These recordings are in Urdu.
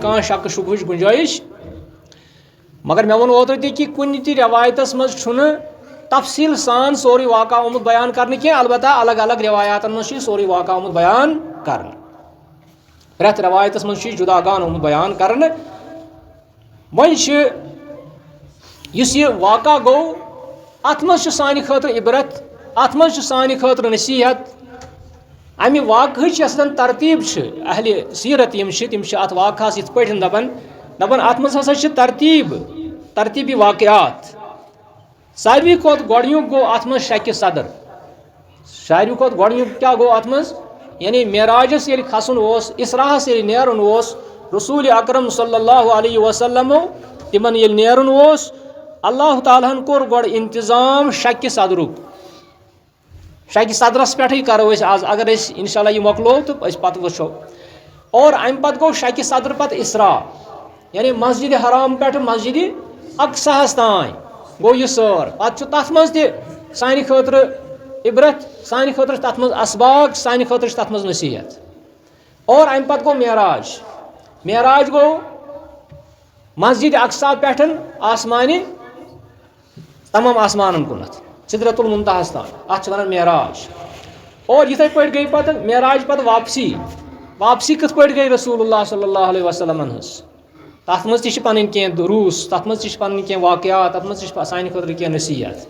کان شک شبہچ گنجائش مگر مے وون اوترٕ تہِ کہ کُنہِ تہِ روایتس منٛز چھُنہٕ تفصیل سان سورُے واقعہ آمُت بیان کرنہٕ کینٛہہ البتہ الگ الگ روایاتن منٛز چھُ یہِ سورُے واقعہ آمُت بیان کرنہٕ پرٛٮ۪تھ روایتس منٛز چھُ یہِ جُدا گان آمُت بیان کرنہٕ وۄنۍ چھِ یُس یہِ واقعہ گوٚو اتھ منٛز چھُ سانہِ خٲطرٕ عبرت اتھ منٛز چھُ سانہِ خٲطرٕ نصیحت امہِ واقعٕچ یۄس زن ترتیٖب چھِ اہلِ سیرت یِم چھِ تِم چھِ اتھ واقعس یِتھ پٲٹھۍ دپان اتھ منٛز ہسا چھِ ترتیٖبی واقعات ساروی کھۄتہٕ گۄڈنیُک گوٚو اتھ منٛز شکہِ صدر ساروی کھۄتہٕ گۄڈنیُک کیاہ گوٚو اتھ منٛز یعنی معراجس ییٚلہِ کھسُن اوس اسراہس ییٚلہِ نیرُن اوس رسول اکرم صلی اللہ علیہ وسلمو تِمن ییٚلہِ نیرُن اوس اللہ تعالیٰ ہن کوٚر گۄڈٕ انتظام شکہِ صدرُک شکہِ صدرس پٮ۪ٹھٕے کرو أسۍ آز اگر أسۍ انشاء اللہ یہِ مۄکلو تہٕ أسۍ پتہٕ وٕچھو اور امہِ پتہٕ گوٚو شکہِ صدر پتہٕ اسرا یعنی مسجد حرام پٮ۪ٹھ مسجد اقصاہس تانۍ گوٚو یہِ سٲر پتہٕ چھُ تتھ منٛز تہِ سانہِ خٲطرٕ عبرت سانہِ خٲطرٕ چھُ تتھ منٛز اسباق سانہِ خٲطرٕ چھُ تتھ منٛز نصیحت اور امہِ پتہٕ گوٚو معراج گوٚو مسجد اقصا پٮ۪ٹھ آسمانہِ تمام آسمانن کُنتھ سدرت المنتہس تام اتھ چھِ ونان معراج اور یِتھے پٲٹھۍ گٔے پتہٕ معراج پتہٕ واپسی کِتھ پٲٹھۍ گٔے رسول اللہ صلی اللہ علیہ وسلمن ہٕنٛز تتھ منٛز تہِ چھِ پنٕنۍ کینٛہہ دروٗس تتھ منٛز تہِ چھِ پنٕنۍ کینٛہہ واقعات تتھ منٛز تہِ چھِ سانہِ خٲطرٕ کینٛہہ نصیحت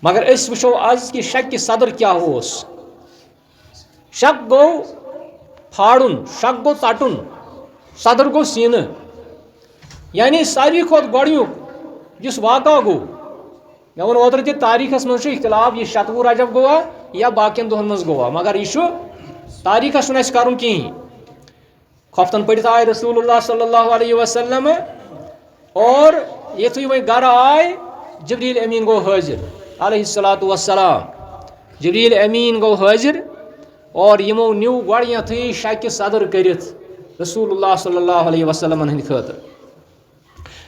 مگر أسۍ وٕچھو آز کہِ شکہِ صدر کیاہ اوس شک گوٚو پھاڑُن شک گوٚو ژٹُن صدر گوٚو سیٖنہٕ یعنی ساروی کھۄتہٕ گۄڈنیُک یُس واقعہ گوٚو مےٚ ووٚن اوترٕ تہِ تاریٖخس منٛز چھُ اختلاف یہِ 16 رجب گوٚوا یا باقین دۄہن منٛز گوٚوا مگر یہِ چھُ تاریٖخس چھُنہٕ اَسہِ کرُن کِہیٖنۍ خۄفتن پٔرِتھ آے رسول اللہ صلی اللہ علیہ وسلم اور یِتھُے وۄنۍ گرٕ آے جبریٖل امیٖن گوٚو حٲضِر علیہ الصلاۃ والسلام جبریٖل امیٖن گوٚو حٲضِر اور یِمو نیوٗ گۄڈنیتھٕے شکہِ صدر کٔرِتھ رسول اللہ صلی اللہ علیہ وسلمن ہٕنٛدِ خٲطرٕ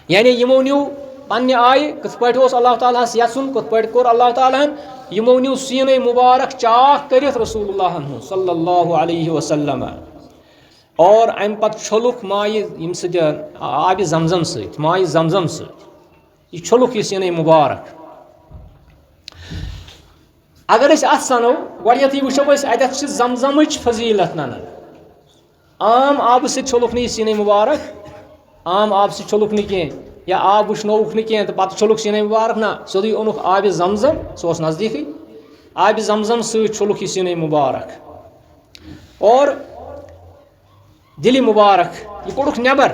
یعنی یِمو نیوٗ پننہِ آیہِ کِتھ پٲٹھۍ اوس اللہ تعالیٰ ہس یژھُن کِتھ پٲٹھۍ کوٚر اللہ تعالیٰ ہن یِمو نیوٗ سیٖنٕے مُبارک چاک کٔرِتھ رسول اللہ ہن صلی اللہ علیہ وسلم اور امہِ پتہٕ چھوٚلُکھ مایہِ ییٚمہِ سۭتۍ آبِ زمزم سۭتۍ مایہِ زمزم سۭتۍ یہِ چھوٚلُکھ یہِ سیٖنٕے مُبارک اگر أسۍ اتھ سنو گۄڈنیتھٕے وٕچھو أسۍ اتٮ۪تھ چھِ زمزمٕچ فضیٖلت ننان عام آبہٕ سۭتۍ چھوٚلُکھ نہٕ یہِ سیٖنٕے مُبارک عام آبہٕ سۭتۍ چھوٚلُکھ نہٕ کینٛہہ یا آب وٕشنووُکھ نہٕ کینٛہہ تہٕ پتہٕ چھوٚلُکھ سیٖنٕے مُبارک نہ سیوٚدُے اوٚنُکھ آبِ زمزم سُہ اوس نزدیٖکٕے آبِ زمزم سۭتۍ چھوٚلُکھ یہِ سیٖنٕے مُبارک اور دِلہِ مُبارک یہِ کوٚڑُکھ نٮ۪بر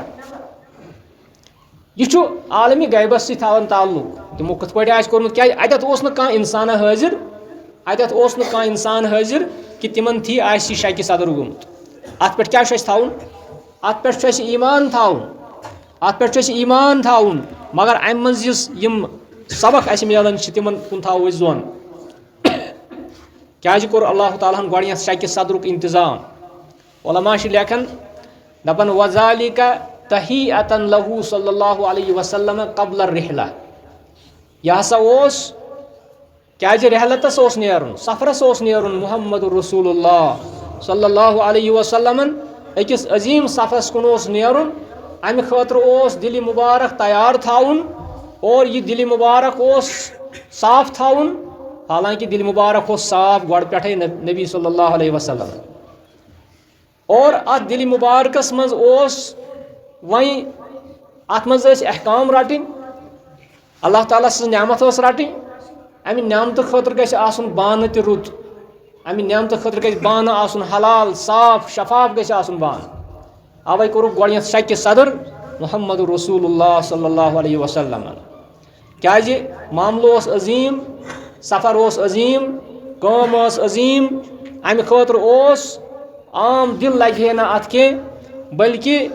یہِ چھُ عالمی غیبس سۭتۍ تھاوان تعلق تِمو کِتھ پٲٹھۍ آسہِ کوٚرمُت کیازِ اتٮ۪تھ اوس نہٕ کانٛہہ انسانا حٲضِر اتٮ۪تھ اوس نہٕ کانٛہہ انسان حٲضِر کہِ تِمن تھی آسہِ یہِ شکہِ صدر گوٚمُت اتھ پٮ۪ٹھ کیاہ چھُ اَسہِ تھاوُن اتھ پٮ۪ٹھ چھُ اَسہِ ایٖمان تھاوُن مگر امہِ منٛز یِم سبق اَسہِ مِلان چھِ تِمن کُن تھاوو أسۍ زوٚن کیازِ کوٚر اللہ تعالیٰ ہن گۄڈنیتھ شکہِ صدرُک انتظام علما چھِ لیکھان دپان وذالِکَ تحیٖعَتن لہوٗ صلی اللہ علیہ وسلم قبل الرحلہ یہِ ہسا اوس کیازِ رحلتس اوس نیرُن سفرس اوس نیرُن محمد رسول اللہ صلی اللہ علیہ وسلمن أکِس عظیٖم سفرس کُن اوس نیرُن امہِ خٲطرٕ اوس دِلہِ مُبارک تیار تھاوُن اور یہِ دِلہِ مُبارک اوس صاف تھاوُن حالانکہِ دِلہِ مُبارک اوس صاف گۄڈٕ پٮ۪ٹھے نبی صلی اللہ علیہ وسلم اور اتھ دِلہِ مُبارکس منٛز اوس وۄنۍ اتھ منٛز ٲسۍ احکام رٹٕنۍ اللہ تعالیٰ سٕنٛز نعمت ٲس رٹٕنۍ امہِ نعمتہٕ خٲطرٕ گژھِ آسُن بانہٕ تہِ رُت امہِ نعمتہٕ خٲطرٕ گژھِ بانہٕ آسُن حلال صاف شفاف گژھِ آسُن بانہٕ اوے کوٚرُکھ گۄڈنیتھ شکہِ صدر محمد رسول اللہ صلی اللہ علیہ وسلم کیازِ معاملہٕ اوس عظیٖم سفر اوس عظیٖم کٲم ٲس عظیٖم امہِ خٲطرٕ اوس عام دِل لگہِ ہے نہٕ اتھ کینٛہہ بلکہِ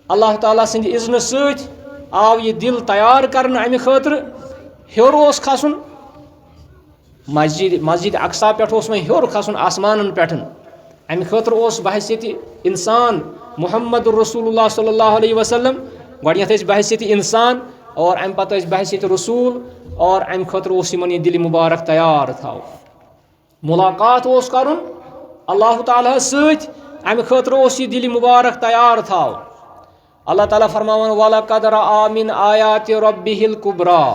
اللہ تعالیٰ سٕنٛدِ اذنہٕ سۭتۍ آو یہِ دِل تیار کرنہٕ امہِ خٲطرٕ ہیوٚر اوس کھسُن مسجد اقصا پٮ۪ٹھ اوس وۄنۍ ہیوٚر کھسُن آسمانن پٮ۪ٹھ امہِ خٲطرٕ اوس بحثیتہِ انسان محمد رسول اللہ صلی اللہ علیہ وسلم گۄڈنیتھ ٲسۍ بحثیتہِ انسان اور امہِ پتہٕ ٲسۍ بحثیتہِ رسوٗل اور امہِ خٲطرٕ اوس یِمن یہِ دِلہِ مُبارک تیار تھاوُن مُلاقات اوس کرُن اللہ تعالیٰ ہس سۭتۍ امہِ خٲطرٕ اوس یہِ دِلہِ مُبارک تیار تھاوُن اللہ تعالیٰ فرماوان وَلَقَدْ رَأَىٰ مِنْ آیَاتِ رَبِّهِ الْكُبْرَىٰ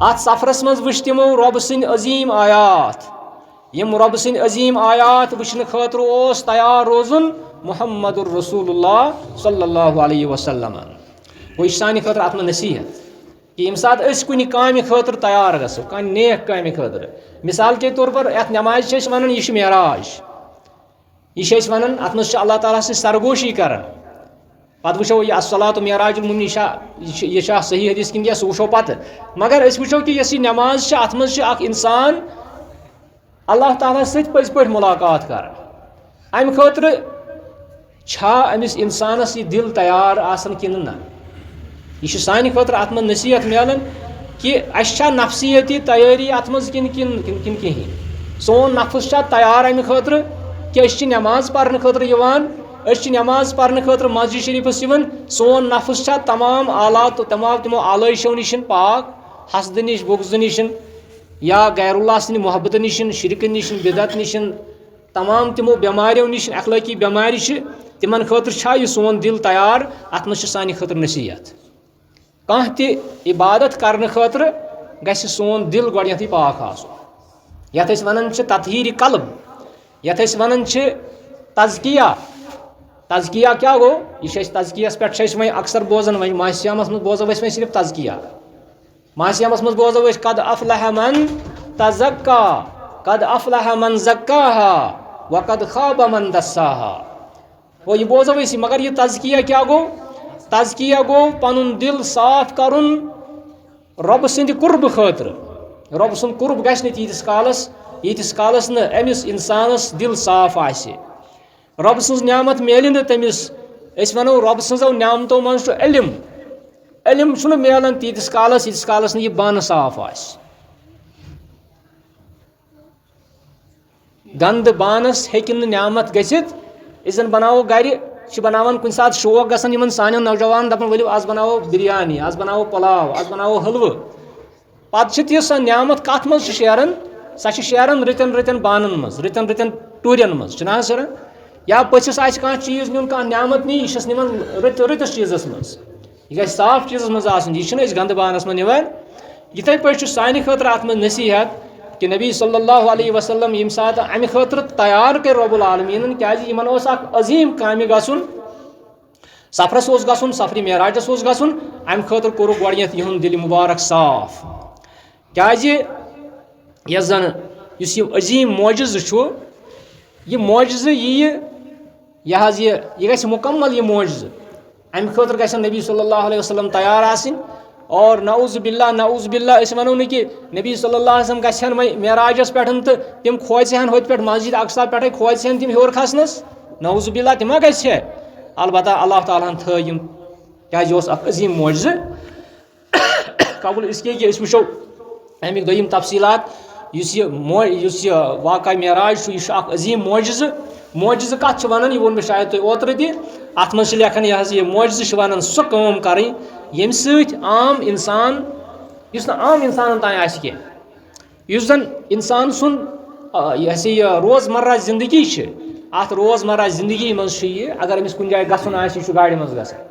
اتھ سفرس منٛز وٕچھ تِمو رۄب سٕنٛدۍ عظیٖم آیات یم رۄب سٕنٛدۍ عظیٖم آیات وٕچھنہٕ خٲطرٕ اوس تیار روزُن محمد الرسول اللہ صلی اللہ علیہ وسلم گوٚو یہِ چھِ سانہِ خٲطرٕ اتھ منٛز نصیحت کہ ییٚمہِ ساتہٕ أسۍ کُنہِ کامہِ خٲطرٕ تیار گژھو کانٛہہ نیک کامہِ خٲطرٕ مثال کے طور پر یتھ نمازِ چھِ أسۍ ونان یہِ چھِ معراج یہِ چھِ أسۍ ونان اتھ منٛز چھِ اللہ تعالیٰ سٕنٛز سرگوشی کران پتہٕ وٕچھو یہِ الصلاۃ معراج المؤمنین یہِ چھا صحیح حدیث کِنہٕ کینٛہہ سُہ وٕچھو پتہٕ مگر أسۍ وٕچھو کہ یۄس یہِ نماز چھِ اتھ منٛز چھِ اکھ انسان اللہ تعالیٰ سۭتۍ پٔزۍ پٲٹھۍ مُلاقات کران امہِ خٲطرٕ چھا أمِس انسانس یہِ دِل تیار آسان کِنہٕ نہ یہ سانہ خاطر ات من نصیحت ملان کہ اس نفسیتی تیاری ات من کہین سون نفس تیار امہ خاطر کہ اس نماز پڑھنے خاطر نماز پڑھنے خاطر مسجد شریفس سون نفس تمام آلات تمام آلائشو نش پاک حسد نش بغض نش یا غیر اللہ سند محبت نش شرک نش بدعت نش تمام تمو بیماریوں نش اخلاقی بیماری تمن خاطر یہ سون دل تیار ات من سانہ خاطر نصیحت کانٛہہ تہِ عبادت کرنے خاطر گژھِ سون دل گۄڈنیتھٕے پاک آسُن یتھ أسۍ ونان چھِ تطہیٖر قلب یتھ أسۍ ونان چھِ تزکیہ کیٛاہ گوٚو یہِ چھِ أسۍ تزکیَس پٮ۪ٹھ چھِ أسۍ وۄنۍ اکثر بوزان وۄنۍ ماہِ صیامس منٛز بوزو أسۍ وۄنۍ صرف تزکیہ ماہِ صیامس منٛز بوزو أسۍ قد افلح من تزکا قد افلح من زکاہا وقد خاب من دساہا گوٚو یہِ بوزو أسۍ مگر یہِ تزکیہ کیٛاہ گوٚو تزکیہ گوٚو پنُن دل صاف کرُن رۄبہٕ سٕنٛدِ قُربہٕ خٲطرٕ رۄبہٕ سُنٛد قُرب گژھِ نہٕ ییٖتِس کالس نہٕ أمِس انسانس دل صاف آسہِ رۄبہٕ سٕنٛز نعمت میلہِ نہٕ تٔمِس أسۍ ونو رۄبہٕ سٕنٛزو نعمتو منٛز چھُ علم چھُنہٕ میلان تیٖتِس کالس ییٖتِس کالس نہٕ یہِ بانہٕ صاف آسہِ گنٛدٕ بانس ہیٚکہِ نہٕ نعمت گٔژھِتھ أسۍ زن بناوو گرِ چھِ بناوان کُنہِ ساتہٕ شوق گژھان یِمن سانٮ۪ن نوجوانن دپان ؤلِو آز بناوو بریانی آز بناوو پلاو آز بناوو حلوٕ پتہٕ چھِ تِژھ سۄ نعمت کتھ منٛز چھِ شیران سۄ چھِ شیران رٕتٮ۪ن بانن منٛز رٕتٮ۪ن ٹوٗرٮ۪ن منٛز چھِنہ حظ شیران یا پٔژھِس آسہِ کانٛہہ چیٖز نیُن کانٛہہ نعمت نی یہِ چھس نِوان رٕتِس چیٖزس منٛز یہِ گژھِ صاف چیٖزس منٛز آسُن یہِ چھِنہٕ أسۍ گنٛدٕ بانس منٛز نِوان یِتھٕے پٲٹھۍ چھُ سانہِ خٲطرٕ اتھ منٛز نصیحت کہ نبی صلی اللہ علیہ وسلم ییٚمہِ ساتہٕ امہِ خٲطرٕ تیار کٔرۍ رۄب العالمیٖنن کیٛازِ یِمن اوس اکھ عظیٖم کامہِ گژھُن سفرس اوس گژھُن سفرِ معراجس اوس گژھُن امہِ خٲطرٕ کوٚرُکھ گۄڈنیتھ یِہُنٛد دِلہِ مُبارک صاف کیٛازِ یۄس زن یُس یہِ عظیٖم معجزٕ چھُ یہِ معجزٕ یہِ گژھِ مُکمل یہِ معجزٕ امہِ خٲطرٕ گژھن نبی صلی اللہ علیہ وسلم تیار آسٕنۍ اور نعوذ باللہ أسۍ ونو نہٕ کہِ نبی صلی اللہ علیہ وسلم گژھن وۄنۍ معراجس پٮ۪ٹھ تہٕ تِم کھوژِ ہن ہوٚتہِ پٮ۪ٹھ مسجد اقصا پٮ۪ٹھے کھوژِ ہن تِم ہیوٚر کھسنس نعوذ باللہ تہِ ما گژھِ ہے البتہ اللہ تعالیٰ ہن تھٲے یِم کیٛازِ یہِ اوس اکھ عظیٖم معجزٕ قبول اس لیے کہ أسۍ وٕچھو امیِکۍ دوٚیِم تفصیٖلات یُس یہِ واقعہ معراج چھُ یہِ چھُ اکھ عظیٖم معجزٕ کتھ چھِ ونان یہِ ووٚن مےٚ شاید تۄہہِ اوترٕ تہِ اتھ منٛز چھِ لیکھان یہِ حظ یہِ معجزٕ چھِ ونان سۄ کٲم کرٕنۍ ییٚمہِ سۭتۍ عام انسان یُس نہٕ عام انسانن تانۍ آسہِ کینٛہہ یُس زن انسان سُنٛد یہِ روزمرہ زندگی چھِ اتھ روزمرہ زندگی منٛز چھُ یہِ اگر أمِس کُنہِ جایہِ گژھُن آسہِ یہِ چھُ گاڑِ منٛز گژھان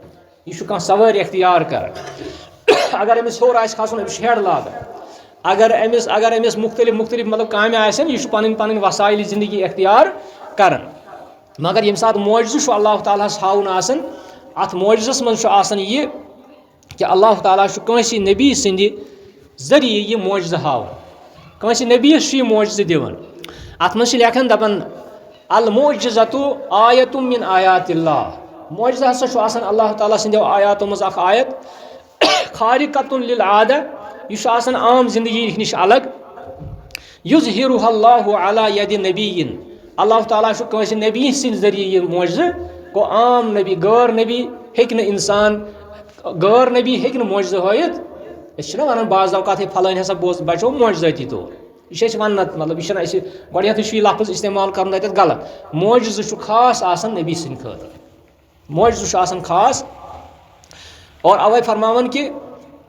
یہِ چھُ کانٛہہ سوٲرۍ اختیار کران اگر أمِس ہیوٚر آسہِ کھسُن أمِس چھُ ہیٚڈ لاگان اگر أمِس مختلف مطلب کامہِ آسن یہِ چھُ پنٕنۍ وسایلہِ زندگی اختیار کران مگر ییٚمہِ ساتہٕ معجزٕ چھُ اللہ تعالیٰ ہس ہاوُن آسان اتھ معجزس منٛز چھُ آسان یہِ کہ اللہ تعالیٰ چھُ کٲنٛسہِ نبی سٕنٛدِ ذٔریعہٕ یہِ معجزٕ ہاوان کٲنٛسہِ نبیَس چھُ یہِ معجزٕ دِوان اتھ منٛز چھِ لیکھان دپان المعجزۃ آیۃ من آیات اللہ معجزٕ ہسا چھُ آسان اللہ تعالیٰ سٕنٛدیو آیاتو منٛز اکھ آیت خارقۃ للعادہ یہِ چھُ آسان عام زندگی نِش الگ یظہرها اللہ علی ید نبی اللہ تعالیٰ چھُ کٲنٛسہِ نبی سٕنٛدِ ذٔریعہٕ یہِ معجزٕ گوٚو عام نبی غٲر نبی ہیٚکہِ نہٕ معجزٕ ہٲیِتھ أسۍ چھِنہ وَنان بعض اوقات ہے فلٲنۍ ہسا بچو معجزٲتی طور یہِ چھِ أسۍ وَنان مطلب یہِ چھِنہٕ اَسہِ گۄڈنیٚتھٕے چھُ یہِ لفظ استعمال کرُن تَتٮ۪تھ غلط معجزٕ چھُ خاص آسان نبی سٕنٛدِ خٲطرٕ معجزٕ چھُ آسان خاص اور اوے فرماوان کہِ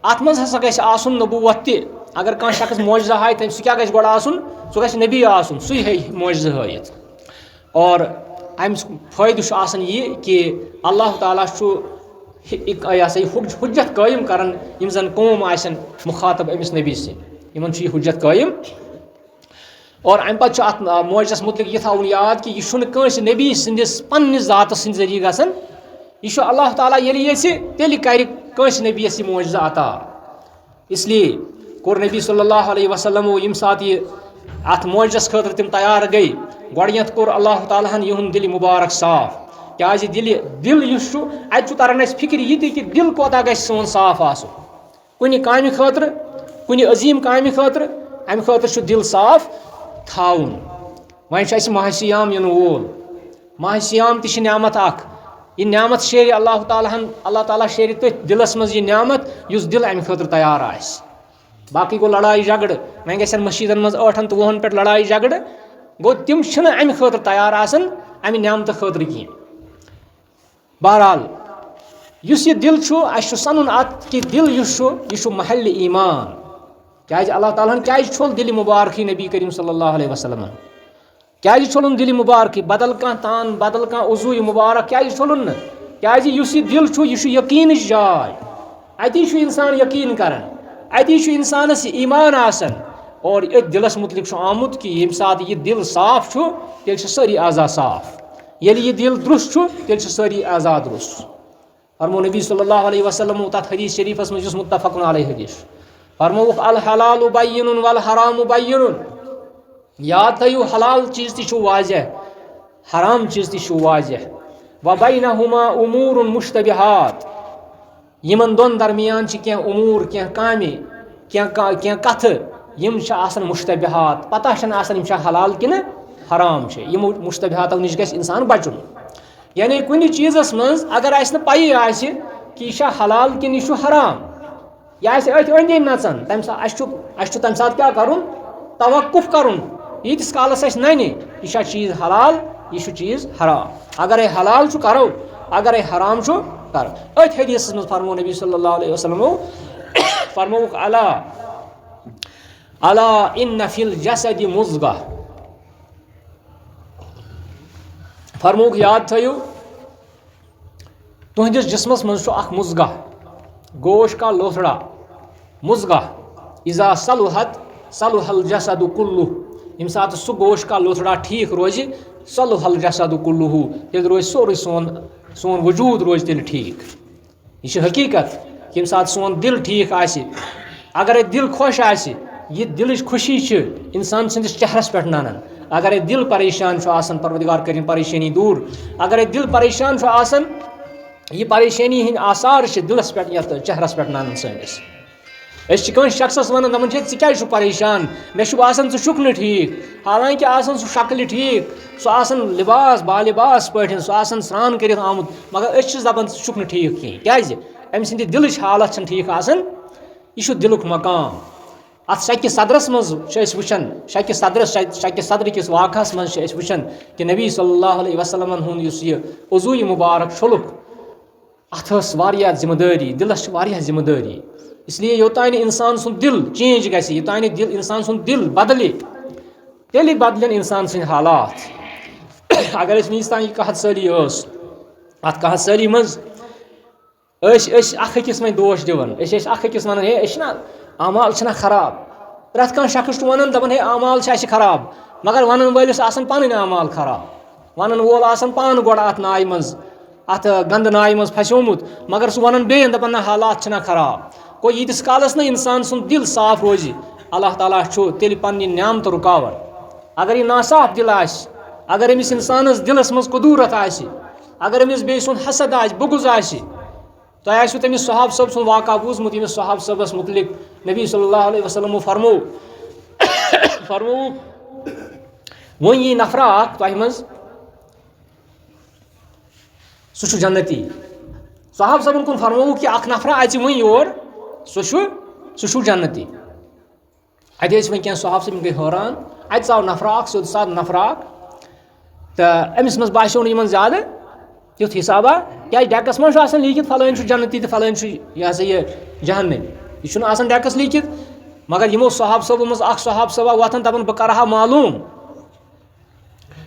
اتھ منٛز ہسا گژھِ آسُن نبوت تہِ اگر کانٛہہ شخص معجزٕ ہایہِ سُہ کیٛاہ گژھِ گۄڈٕ آسُن سُہ گژھِ نبی آسُن سُے ہیٚیہِ معجزٕ ہٲیِتھ اور أمس فٲیدٕ آسان یہِ کہِ اللہ تعالیٰ چھُ یہِ ہسا یہِ حجت قٲیِم کران یِم زن قوم آسن مُخاطب أمِس نبی سٕنٛدۍ یِمن چھُ یہِ حجت قٲیِم اور امہِ پتہٕ چھُ اتھ معجزس متعلق یہِ تھاوُن یاد کہِ یہِ چھُنہٕ کٲنٛسہِ نبی سٕنٛدِس پننِس ذاتس سٕنٛدۍ ذٔریعہٕ گژھان یہِ چھُ اللہ تعالیٰ ییٚلہِ یژھِ تیٚلہِ کرِ کٲنٛسہِ نبیَس یہِ معجزٕ عطا اسلیے کوٚر نبی صلی اللہ علیہ وسلمو ییٚمہِ ساتہٕ یہِ اتھ معجزس خٲطرٕ تِم تیار گٔے گۄڈٕنیتھ کوٚر اللہ تعالیٰ ہن یِہُنٛد دِلہِ مُبارک صاف کیازِ دِل یُس چھُ اتہِ چھُ تران اسہِ فِکرِ یہِ تہِ کہِ دِل کوتاہ گژھِ سون صاف آسُن کُنہِ کامہِ خٲطرٕ کُنہِ عظیٖم کامہِ خٲطرٕ امہِ خٲطرٕ چھُ دِل صاف تھاوُن وۄنۍ چھُ اسہِ ماہِ سیام یِنہٕ وول ماہِ سیام تہِ چھِ نعمت اکھ یہِ نعمت شیرِ اللہ تعالیٰ شیرِ تٔتھۍ دِلس منٛز یہِ نعمت یُس دِل امہِ خٲطرٕ تیار آسہِ باقٕے گوٚو لڑایہِ جگڑٕ وۄنۍ گژھن مٔسجِدن منٛز 8 تہٕ 10 پٮ۪ٹھ لڑایہِ جگڑٕ گوٚو تِم چھِنہٕ امہِ خٲطرٕ تیار آسان امہِ نعمتہٕ خٲطرٕ کینٛہہ بہرحال یُس یہِ دِل چھُ اَسہِ چھُ سنُن اتھ کہِ دِل یُس چھُ یہِ چھُ محلِ ایٖمان کیازِ اللہ تعالیٰ ہن کیازِ چھوٚل دِلہِ مُبارکٕے نبی کریم صلی اللہ علیہ وسلمن کیازِ چھوٚلُن دِلہِ مُبارکٕے بدل کانٛہہ تان بدل کانٛہہ عضوٗ مُبارک کیازِ چھوٚلُن نہٕ کیازِ یُس یہِ دِل چھُ یہِ چھُ یقیٖنٕچ جاے اتی چھُ انسان یقیٖن کران اتی چھُ انسانس یہِ ایٖمان آسان اور أتھۍ دِلس متعلق چھُ آمُت کہِ ییٚمہِ ساتہٕ یہِ دِل صاف چھُ تیٚلہِ چھِ سٲری اعضا صاف ییٚلہِ یہِ دِل درُست چھُ تیٚلہِ چھِ سٲری اعضا درُست فرمو نبی صلی اللہ علیہ وسلم تتھ حدیث شریفس منٛز یُس متفقن علیہ حدیث فرمووُکھ الحلال بینُن والحرام بینُن یاد تھٲیِو حلال چیٖز تہِ چھُ واضح حرام چیٖز تہِ چھُ واضح وبینہما امور مشتبہات یِمن دۄن درمیان چھِ کینٛہہ اموٗر کینٛہہ کامہِ کینٛہہ کتھٕ یِم چھِ آسان مشتبہات پتہ چھنہٕ آسان یِم چھا حلال کِنہٕ حرام چھِ یِمو مشتبہاتو نِش گژھِ انسان بچُن یعنی کُنہِ چیٖزس منٛز اگر اسہِ نہٕ پَیی آسہِ کہِ یہِ چھا حلال کِنہٕ یہِ چھُ حرام یہِ آسہِ أتھۍ أنٛدۍ أنٛدۍ نژان تمہِ ساتہٕ اَسہِ چھُ تمہِ ساتہٕ کیٛاہ کرُن توقُف کرُن ییٖتِس کالس اَسہِ ننہِ یہِ چھا چیٖز حلال یہِ چھُ چیٖز حرام اگرے حلال چھُ کرو اگرے حرام چھُ کرو أتھۍ حدیثس منٛز فرمو نبی صلی اللہ علیہ وسلمو فرمووُکھ الا ان فی الجسد مضغہ فرمووُکھ یاد تھٲیِو تُہنٛدِس جسمس منٛز چھُ اکھ مضغہ گوش کا لوتھڑا مضغہ اذا صلحت صلح الجسد کُلُّہ ییٚمہِ ساتہٕ سُہ گوش کا لوتھڑا ٹھیٖک روزِ صلح الجسد کُلُّہ تیٚلہِ روزِ سورُے سون وجوٗد روزِ تیٚلہِ ٹھیٖک یہِ چھِ حقیٖقت ییٚمہِ ساتہٕ سون دِل ٹھیٖک آسہِ اگرے دِل خۄش آسہِ یہِ دِلٕچ خوشی چھِ انسان سٕنٛدِس چہرس پٮ۪ٹھ ننان اگرے دِل پریشان چھُ آسان پروردگار کٔرِنۍ پریشٲنی دوٗر اگرے دِل پریشان چھُ آسان یہِ پریشٲنی ہٕنٛدۍ آثار چھِ دِلس پٮ۪ٹھ یتھ چہرس پٮ۪ٹھ ننان سٲنِس أسۍ چھِ کٲنٛسہِ شخصس ونان دپان چھِ ژٕ کیازِ چھُکھ پریشان مےٚ چھُ باسان ژٕ چھُکھ نہٕ ٹھیٖک حالانکہِ آسان سُہ شکلہِ ٹھیٖک سُہ آسان لِباس بالِباس پٲٹھۍ سُہ آسان سرٛان کٔرِتھ آمُت مگر أسۍ چھِس دپان ژٕ چھُکھ نہٕ ٹھیٖک کینٛہہ کیازِ أمۍ سٕنٛدِ دِلٕچ حالت چھنہٕ ٹھیٖک آسان یہِ چھُ دِلُک مقام اتھ شکہِ صدرس منٛز چھِ أسۍ وٕچھان شکہِ صدرٕ کِس واقعس منٛز چھِ أسۍ وٕچھان کہِ نبی صلی اللہ علیہ وسلمن ہُنٛد یُس یہِ عضوٗ مُبارک چھوٚلُکھ اتھ ٲس واریاہ ذمہٕ دٲری دِلس چھِ واریاہ ذمہٕ دٲری اسلیے یوٚتانۍ نہٕ انسان سُنٛد دِل چینج گژھِ یوٚتانۍ نہٕ انسان سُنٛد دِل بدلہِ تیٚلہِ بدلن انسان سٕنٛدۍ حالات اگر أسۍ وٕنیُس تام یہِ کہت سٲلی ٲس اتھ کہت سٲلی منٛز ٲسۍ اکھ أکِس وۄنۍ دوش دِوان أسۍ ٲسۍ اکھ أکِس ونان ہے أسۍ چھِنہ اعمال چھِنہ خراب پرٛٮ۪تھ کانٛہہ شخص چھُ ونان دپان ہے اعمال چھِ اَسہِ خراب مگر ونان وٲلِس آسان پنٕنۍ اعمال خراب ونان وول آسان پانہٕ گۄڈٕ اتھ نایہِ منٛز اتھ گنٛدٕ نایہِ منٛز پھسیومُت مگر سُہ ونان بیٚیَن دپان نہ حالات چھِنہ خراب گوٚو ییٖتِس کالس نہٕ انسان سُنٛد دِل صاف روزِ اللہ تعالیٰ چھُ تیٚلہِ پننہِ نعمتہٕ رُکاوان اگر یہِ ناصاف دِل آسہِ اگر أمِس انسانس دِلس منٛز قدوٗرت آسہِ اگر أمِس بیٚیہِ سُنٛد حسد آسہِ بُغض آسہِ تۄہہِ آسِوٕ تٔمِس صحاب صٲب سُنٛد واقعہ بوٗزمُت ییٚمِس صحاب صٲبس متعلق نبی صلی اللہ علیہ وسلمو فرمووُکھ وۄنۍ یی نفرا اکھ تۄہہِ منٛز سُہ چھُ جنتی صحاب صٲبن کُن فرمووُکھ کہِ اکھ نفرا اژِ وۄنۍ یور سُہ چھُ جنتی اَتہِ ٲسۍ وۄنۍ کینٛہہ صحاب صٲب یِم گٔے حٲران اَتہِ ژاو نفرا اکھ سیوٚد سادٕ نفرا اکھ تہٕ أمِس منٛز باسیٚو نہٕ یِمن زیادٕ تیُتھ حِسابہ کیازِ ڈیکس منٛز چھُ آسان لیٖکھِتھ فلٲنۍ چھُ جنتی تہٕ فلٲنۍ چھُ یہِ ہسا یہِ جہنمی یہِ چھُنہٕ آسان ڈیکس لیٖکھِتھ مگر یِمو صحاب صٲبو منٛز اکھ صحاب صٲبا وۄتھان دپان بہٕ کرٕ ہا معلوٗم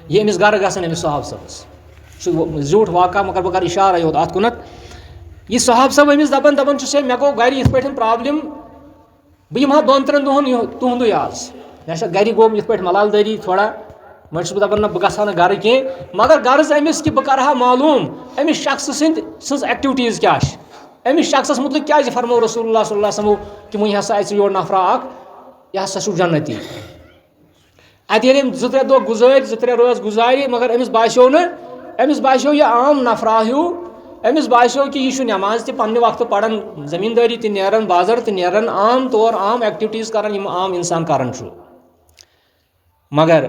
یہِ أمِس گرٕ گژھان أمِس صحاب صٲبس زیوٗٹھ واقعہ مگر بہٕ کَرٕ اِشارے یوت اَتھ کُنَتھ. یہِ صحاب صٲب أمِس دَپان چھُس ہے مےٚ گوٚو گَرِ یِتھ پٲٹھۍ پرٛابلِم بہٕ یِمہٕ ہا 2-3 دۄہَن تُہُنٛدُے آز. مےٚ چھےٚ گَرِ گوٚو یِتھ پٲٹھۍ ملال دٲری تھوڑا وۄنۍ چھُس بہٕ دَپان نہ بہٕ گژھٕ ہا نہٕ گَرٕ کینٛہہ مگر غرض أمِس کہِ بہٕ کَرٕ ہا معلوٗم أمِس شخصہٕ سٕنٛز ایٚکٹِوِٹیٖز کیٛاہ چھِ. أمِس شخصَس مُتعلِق کیٛازِ فرمو رسول اللہ صلی اللہ علیہ وسلمو کہِ وٕنۍ ہسا اَژِ یور نفرا اکھ یہِ ہسا چھُ جنتی. اَتہِ ییٚلہِ أمۍ 2-3 دۄہ گُزٲرۍ 2-3 رٲژ گُزارِ مگر أمِس باسیٚو یہِ عام نفرا ہیوٗ. أمِس باسیٚو کہِ یہِ چھُ نٮ۪ماز تہِ پنٛنہِ وقتہٕ پران زٔمیٖندٲری تہِ نیران بازر تہِ نیران عام طور عام ایٚکٹِوِٹیٖز کران یِم عام اِنسان کران چھُ. مگر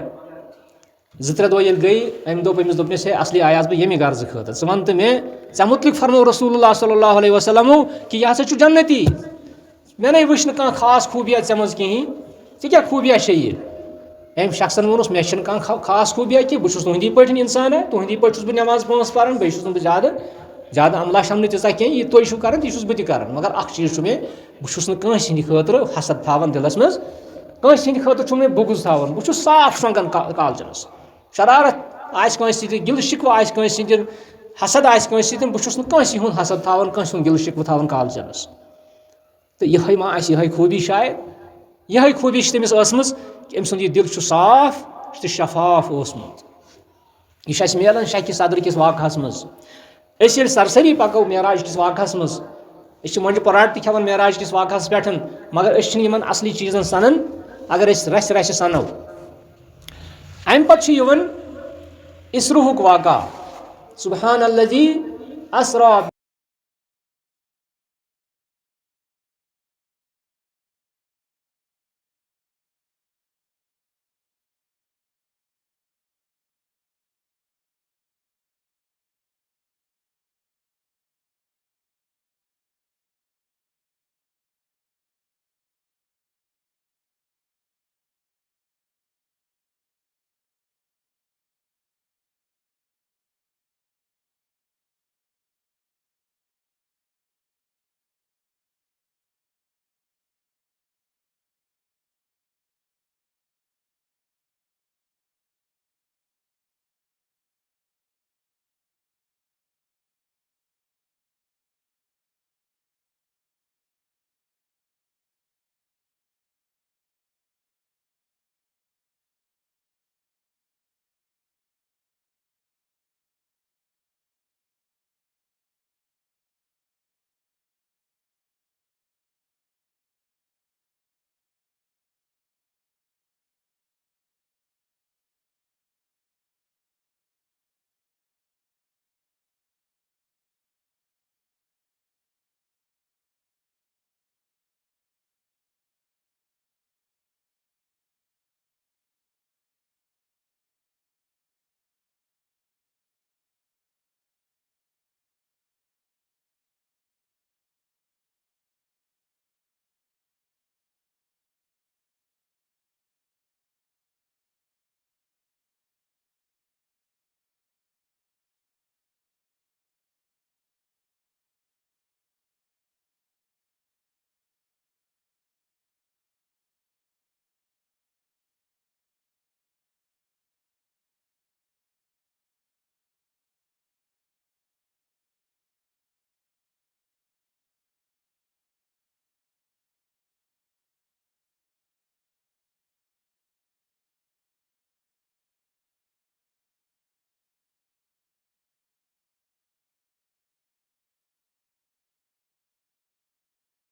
2-3 دۄہ ییٚلہِ گٔے أمۍ دوٚپ أمِس دوٚپنَس ہے اَصلی آیاس بہٕ ییٚمہِ غرضہٕ خٲطرٕ ژٕ وَن تہٕ مےٚ ژےٚ مُتعلِق فرمو رسول اللہ صلی اللہ علیہ وسلمو کہِ یہِ ہسا چھُ جنتی. مےٚ نَے وٕچھ نہٕ کانٛہہ خاص خوٗبیا ژےٚ منٛز کِہیٖنۍ ژےٚ کیٛاہ خوٗبیا چھے یہِ. أمۍ شخصن ووٚنُس مےٚ چھِنہٕ کانٛہہ خاص خوٗبیا کینٛہہ بہٕ چھُس تُہنٛدی پٲٹھۍ اِنسانا تُہنٛدی پٲٹھۍ چھُس بہٕ نٮ۪ماز 5 پران بیٚیہِ چھُس نہٕ بہٕ زیادٕ عملہ شملہِ تیٖژاہ کینٛہہ یہِ تُہۍ چھِو کران تی چھُس بہٕ تہِ کران مگر اکھ چیٖز چھُ مےٚ بہٕ چھُس نہٕ کٲنٛسہِ ہِنٛدِ خٲطرٕ حسد تھاوان دِلس منٛز کٲنٛسہِ ہِنٛدِ خٲطرٕ چھُم مےٚ بُغض تھاوان بہٕ چھُس صاف شۄنٛگان کالچنس. شرارت آسہِ کٲنٛسہِ سۭتۍ گِلہٕ شِکوٕ آسہِ کٲنٛسہِ سۭتۍ حسد آسہِ کٲنٛسہِ سۭتۍ بہٕ چھُس نہٕ کٲنٛسہِ ہُنٛد حسد تھاوان کٲنٛسہِ ہُنٛد گِلہٕ شِکوٕ تھاوان کالچنس. تہٕ یِہے ما آسہِ یِہے خوٗبی شاید یِہے خوٗبی چھِ تٔمِس ٲسمٕژ کہِ أمۍ سُنٛد یہِ دِل چھُ صاف تہٕ شفاف اوسمُت. یہِ چھُ اَسہِ مِلان شکہِ صدرٕ کِس واقعہس منٛز. أسۍ ییٚلہِ سرسری پکو معراج کِس واقعہس منٛز أسۍ چھِ مۄنٛجہِ پۄراٹ تہِ کھٮ۪وان معراج کِس واقعہس پٮ۪ٹھ مگر أسۍ چھِنہٕ یِمن اَصلی چیٖزن سنان اگر أسۍ رَسہِ سنو. اَمہِ پتہٕ چھُ یِوان اِسروہُک واقعہ سبحان الذی اسرا